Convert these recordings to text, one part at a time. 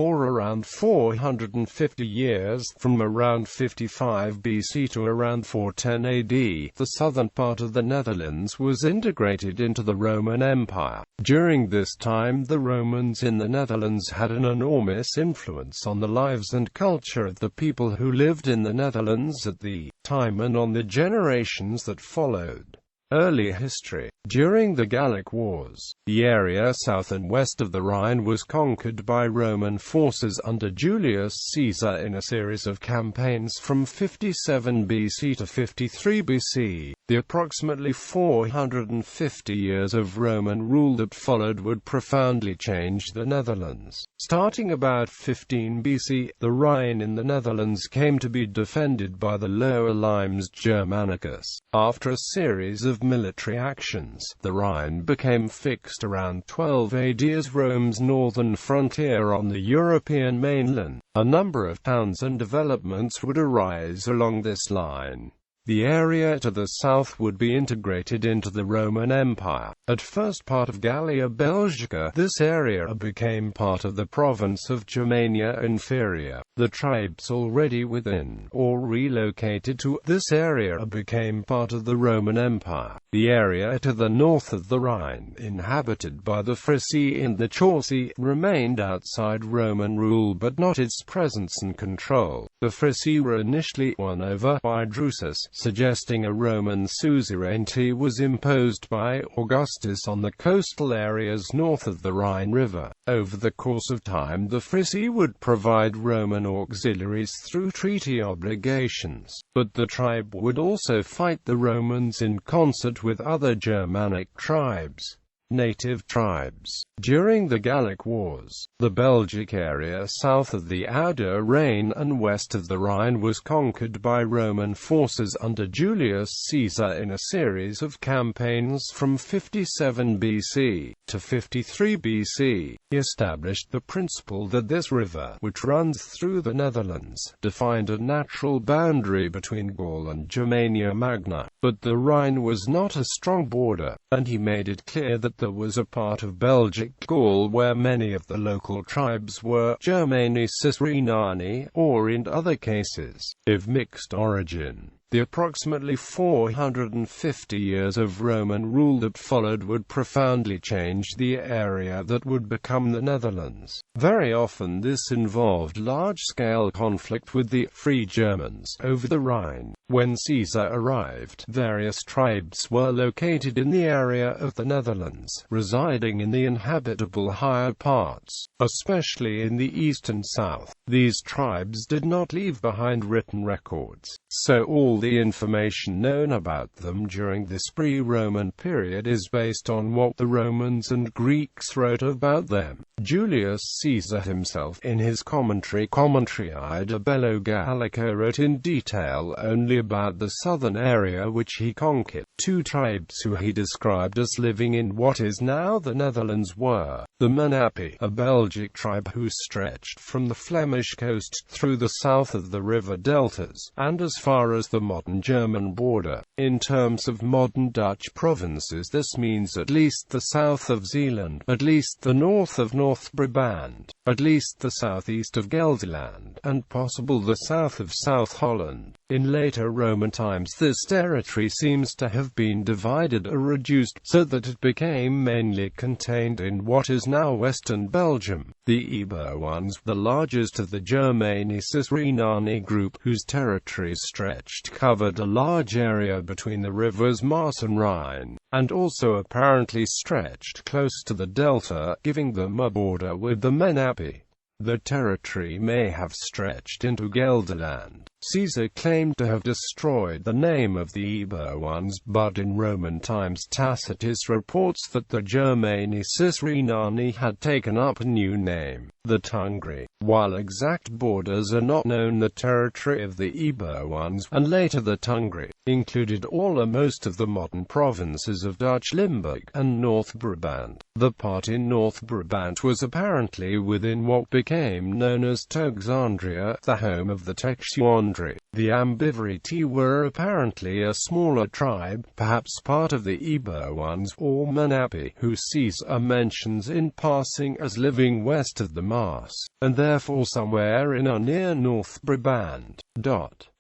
for around 450 years, from around 55 BC to around 410 AD, the southern part of the Netherlands was integrated into the Roman Empire. During this time, the Romans in the Netherlands had an enormous influence on the lives and culture of the people who lived in the Netherlands at the time and on the generations that followed. Early history. During the Gallic Wars, the area south and west of the Rhine was conquered by Roman forces under Julius Caesar in a series of campaigns from 57 BC to 53 BC. The approximately 450 years of Roman rule that followed would profoundly change the Netherlands. Starting about 15 BC, the Rhine in the Netherlands came to be defended by the Lower Limes Germanicus. After a series of military actions, the Rhine became fixed around 12 AD as Rome's northern frontier on the European mainland. A number of towns and developments would arise along this line. The area to the south would be integrated into the Roman Empire. At first part of Gallia Belgica, this area became part of the province of Germania Inferior. The tribes already within, or relocated to, this area became part of the Roman Empire. The area to the north of the Rhine, inhabited by the Frisi and the Chauci, remained outside Roman rule but not its presence and control. The Frisi were initially won over by Drusus, suggesting a Roman suzerainty was imposed by Augustus on the coastal areas north of the Rhine River. Over the course of time, the Frisi would provide Roman auxiliaries through treaty obligations, but the tribe would also fight the Romans in concert with other Germanic tribes. Native tribes. During the Gallic Wars, the Belgic area south of the Oude Rijn and west of the Rhine was conquered by Roman forces under Julius Caesar in a series of campaigns from 57 BC to 53 BC. He established the principle that this river, which runs through the Netherlands, defined a natural boundary between Gaul and Germania Magna. But the Rhine was not a strong border, and he made it clear that there was a part of Belgic Gaul where many of the local tribes were Germani Cisrhenani, or in other cases, of mixed origin. The approximately 450 years of Roman rule that followed would profoundly change the area that would become the Netherlands. Very often this involved large-scale conflict with the Free Germans over the Rhine. When Caesar arrived, various tribes were located in the area of the Netherlands, residing in the inhabitable higher parts, especially in the east and south. These tribes did not leave behind written records, so all the information known about them during this pre-Roman period is based on what the Romans and Greeks wrote about them. Julius Caesar himself, in his Commentariide Bello Gallico, wrote in detail only about the southern area which he conquered. Two tribes who he described as living in what is now the Netherlands were the Menapi, a Belgic tribe who stretched from the Flemish coast through the south of the river deltas, and as far as the modern German border. In terms of modern Dutch provinces, this means at least the south of Zeeland, at least the north of North Brabant, at least the southeast of Gelderland, and possible the south of South Holland. In later Roman times this territory seems to have been divided or reduced, so that it became mainly contained in what is now western Belgium. The Iberwans, the largest of the Germani Cisrhenani group, whose territories stretched, covered a large area between the rivers Maas and Rhine, and also apparently stretched close to the delta, giving them a border with the Menapi. The territory may have stretched into Gelderland. Caesar claimed to have destroyed the name of the Iberwans, but in Roman times Tacitus reports that the Germani Cisrhenani had taken up a new name, the Tungri. While exact borders are not known, the territory of the Iberwans, and later the Tungri, included all or most of the modern provinces of Dutch Limburg and North Brabant. The part in North Brabant was apparently within what became known as Toxandria, the home of the Texuandri. The Ambiveriti were apparently a smaller tribe, perhaps part of the Iberwans or Menapi, who Caesar mentions in passing as living west of the Maas, and their therefore somewhere in or near North Brabant.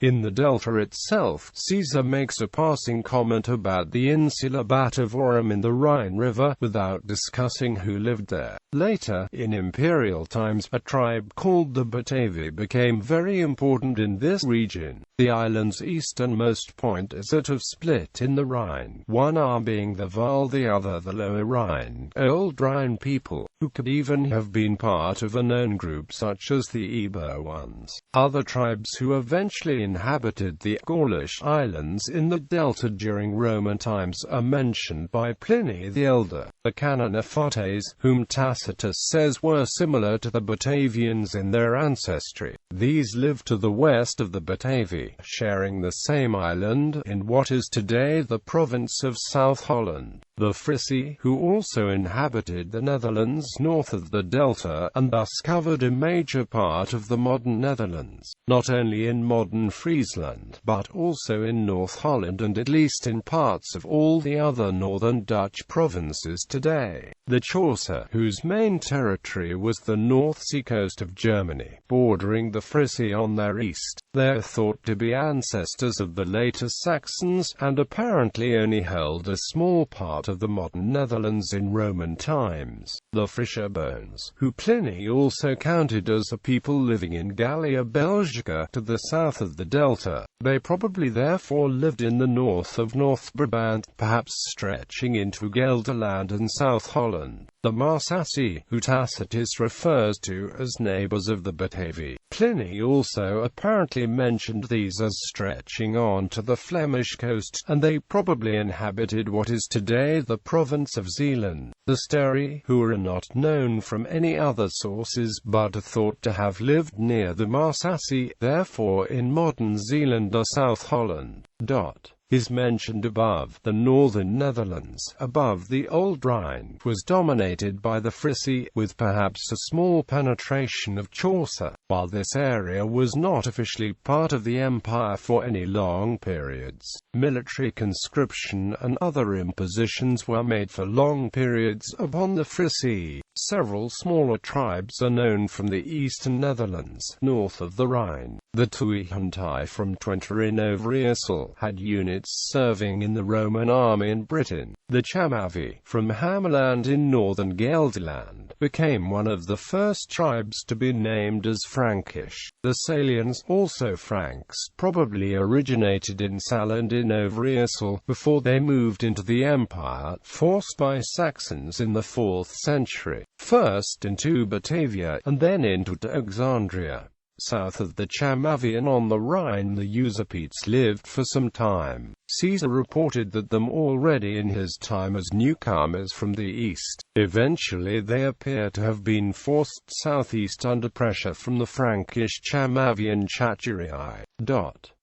In the delta itself, Caesar makes a passing comment about the insula Batavorum in the Rhine River, without discussing who lived there. Later, in imperial times, a tribe called the Batavi became very important in this region. The island's easternmost point is at a split in the Rhine, one arm being the Waal, the other the Lower Rhine. Old Rhine people, who could even have been part of a known group such as the Eber ones. Other tribes who eventually inhabited the Gaulish islands in the delta during Roman times are mentioned by Pliny the Elder. The Canonifates, whom Tacitus says were similar to the Batavians in their ancestry. These lived to the west of the Batavi, sharing the same island in what is today the province of South Holland. The Frisi, who also inhabited the Netherlands north of the delta, and thus covered a major part of the modern Netherlands, not only in modern Friesland, but also in North Holland and at least in parts of all the other northern Dutch provinces today. The Chaucer, whose main territory was the North Sea coast of Germany, bordering the Frisi on their east. They are thought to be ancestors of the later Saxons, and apparently only held a small part of the modern Netherlands in Roman times. The Frisians, who Pliny also counted as a people living in Gallia Belgica, to the south of the delta. They probably therefore lived in the north of North Brabant, perhaps stretching into Gelderland and South Holland. The Marsassi, who Tacitus refers to as neighbors of the Batavi. Pliny also apparently mentioned these as stretching on to the Flemish coast, and they probably inhabited what is today the province of Zeeland. The Steri, who are not known from any other sources but are thought to have lived near the Marsassi, therefore in modern Zeeland or South Holland. Is mentioned above. The northern Netherlands, above the Old Rhine, was dominated by the Frisi, with perhaps a small penetration of Chaucer, while this area was not officially part of the empire for any long periods. Military conscription and other impositions were made for long periods upon the Frisi. Several smaller tribes are known from the eastern Netherlands, north of the Rhine. The Tuihantai from Twente in Overijssel had units serving in the Roman army in Britain. The Chamavi, from Hamaland in northern Gelderland, became one of the first tribes to be named as Frankish. The Salians, also Franks, probably originated in Saarland in Overijssel, before they moved into the empire, forced by Saxons in the 4th century, first into Batavia, and then into Alexandria. South of the Chamavi and on the Rhine the Usurpates lived for some time. Caesar reported that them already in his time as newcomers from the east. Eventually they appear to have been forced southeast under pressure from the Frankish Chamavian Chachurii.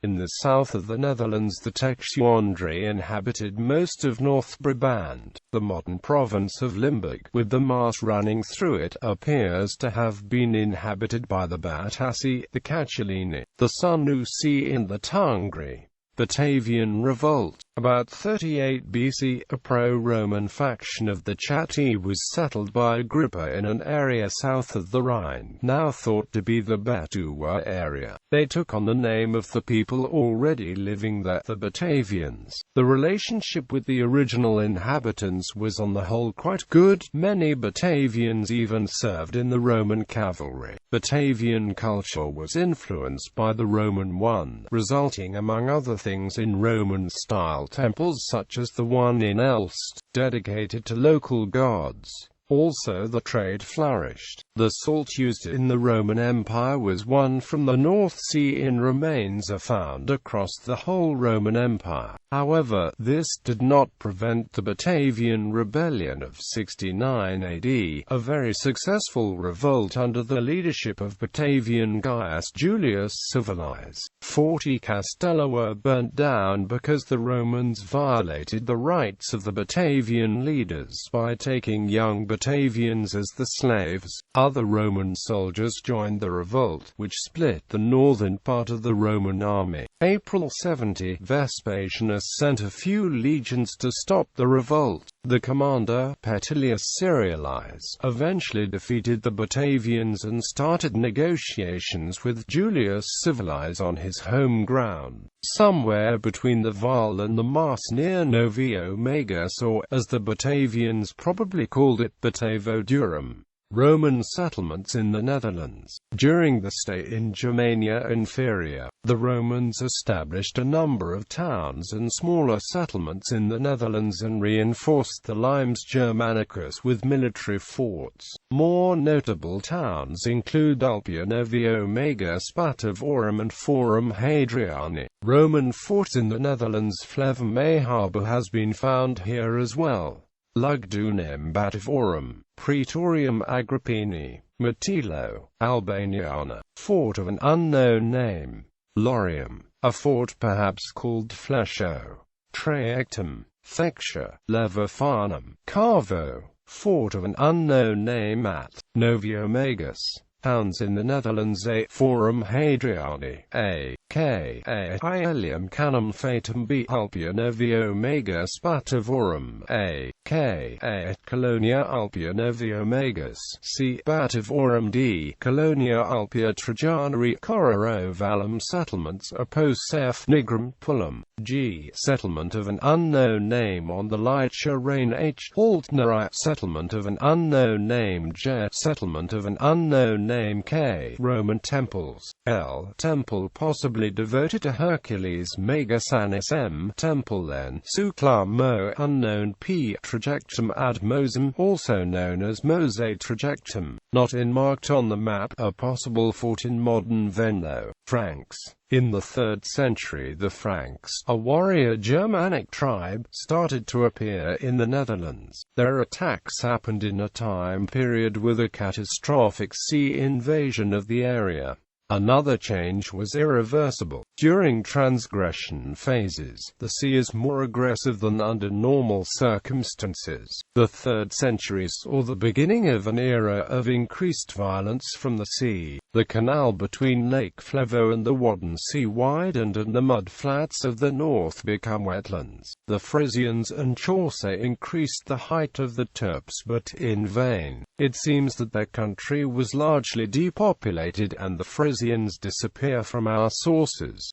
In the south of the Netherlands the Texuandri inhabited most of North Brabant. The modern province of Limburg, with the Maas running through it, appears to have been inhabited by the Batassi, the Catiline, the Senussi and the Tungri. Batavian Revolt. About 38 BC, a pro-Roman faction of the Chatti was settled by Agrippa in an area south of the Rhine, now thought to be the Batuwa area. They took on the name of the people already living there, the Batavians. The relationship with the original inhabitants was on the whole quite good. Many Batavians even served in the Roman cavalry. Batavian culture was influenced by the Roman one, resulting among other things in Roman-style temples such as the one in Elst, dedicated to local gods. Also the trade flourished. The salt used in the Roman Empire was won from the North Sea, and remains are found across the whole Roman Empire. However, this did not prevent the Batavian Rebellion of 69 AD, a very successful revolt under the leadership of Batavian Gaius Julius Civilis. 40 castelli were burnt down because the Romans violated the rights of the Batavian leaders by taking young Batavians as the slaves. Other Roman soldiers joined the revolt, which split the northern part of the Roman army. April 70, Vespasianus sent a few legions to stop the revolt. The commander, Petilius Cerealis, eventually defeated the Batavians and started negotiations with Julius Civilis on his home ground, somewhere between the Vaal and the Maas near Novio Magus, or, as the Batavians probably called it, Batavo-Durum. Roman settlements in the Netherlands. During the stay in Germania Inferior, the Romans established a number of towns and smaller settlements in the Netherlands and reinforced the Limes Germanicus with military forts. More notable towns include Ulpia, Novio Magus, Batavorum and Forum Hadriani. Roman forts in the Netherlands. Flevum harbour has been found here as well. Lugdunum Batavorum, Praetorium Agrippini, Matilo, Albaniana, fort of an unknown name. Lorium, a fort perhaps called Flesho. Trajectum, Thexia, Levifanum, Carvo, fort of an unknown name at Novio Magus. Towns in the Netherlands. A. Forum Hadriani, a.k. Ielium Canum Fatum B. Ulpia Novio Magus Batavorum, a.k. Colonia Ulpia Novio Magus, c. Batavorum d. Colonia Ulpia Trajanari Correro Valum. Settlements. Opos Sef Nigrum Pullum, g. Settlement of an unknown name on the Lycia Rhine. H. Altnerite. Settlement of an unknown name. J. Settlement of an unknown name. K. Roman temples. L. Temple possibly devoted to Hercules. Megasanis. M. Temple then. Sukla Mo unknown. P. Trajectum ad Mosem, also known as Mose Trajectum, not marked on the map. A possible fort in modern Venlo. Franks. In the 3rd century, the Franks, a warrior Germanic tribe, started to appear in the Netherlands. Their attacks happened in a time period with a catastrophic sea invasion of the area. Another change was irreversible. During transgression phases, the sea is more aggressive than under normal circumstances. The 3rd century saw the beginning of an era of increased violence from the sea. The canal between Lake Flevo and the Wadden Sea widened and the mudflats of the north became wetlands. The Frisians and Chaucer increased the height of the Terps, but in vain. It seems that their country was largely depopulated and the Frisians disappear from our sources.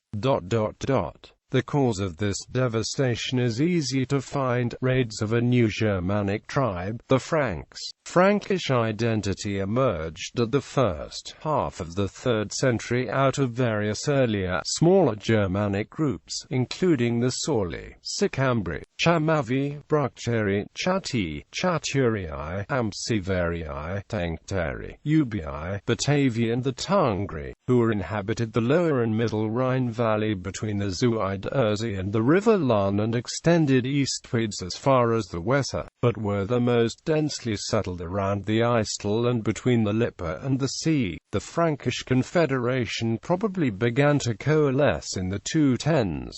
The cause of this devastation is easy to find. Raids of a new Germanic tribe, the Franks. Frankish identity emerged at the first half of the 3rd century out of various earlier, smaller Germanic groups, including the Sauli, Sicambri, Chamavi, Bructeri, Chatti, Chaturii, Amsiverii, Tencteri, Ubii, Batavian, the Tungri, who inhabited the lower and middle Rhine valley between the Zuide Erzi and the river Lahn and extended eastwards as far as the Weser, but were the most densely settled around the Eistel and between the Lippe and the sea. The Frankish Confederation probably began to coalesce in the 210s.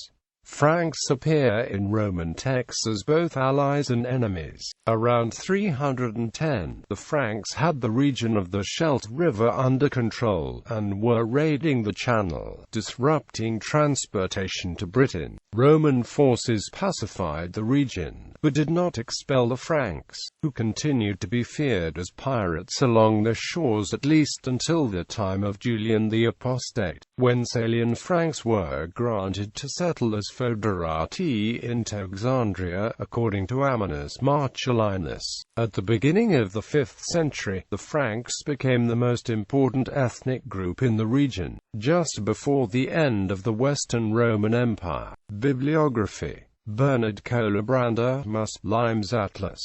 Franks appear in Roman texts as both allies and enemies. Around 310, the Franks had the region of the Scheldt River under control, and were raiding the Channel, disrupting transportation to Britain. Roman forces pacified the region, but did not expel the Franks, who continued to be feared as pirates along the shores at least until the time of Julian the Apostate, when Salian Franks were granted to settle as foederati in Alexandria, according to Ammianus Marcellinus. At the beginning of the 5th century, the Franks became the most important ethnic group in the region, just before the end of the Western Roman Empire. Bibliography. Bernard Colabranda, Mus. Limes Atlas.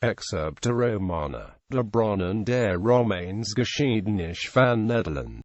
Excerpta Romana, de Bronnen der Romeins Geschiedenis van Nederland.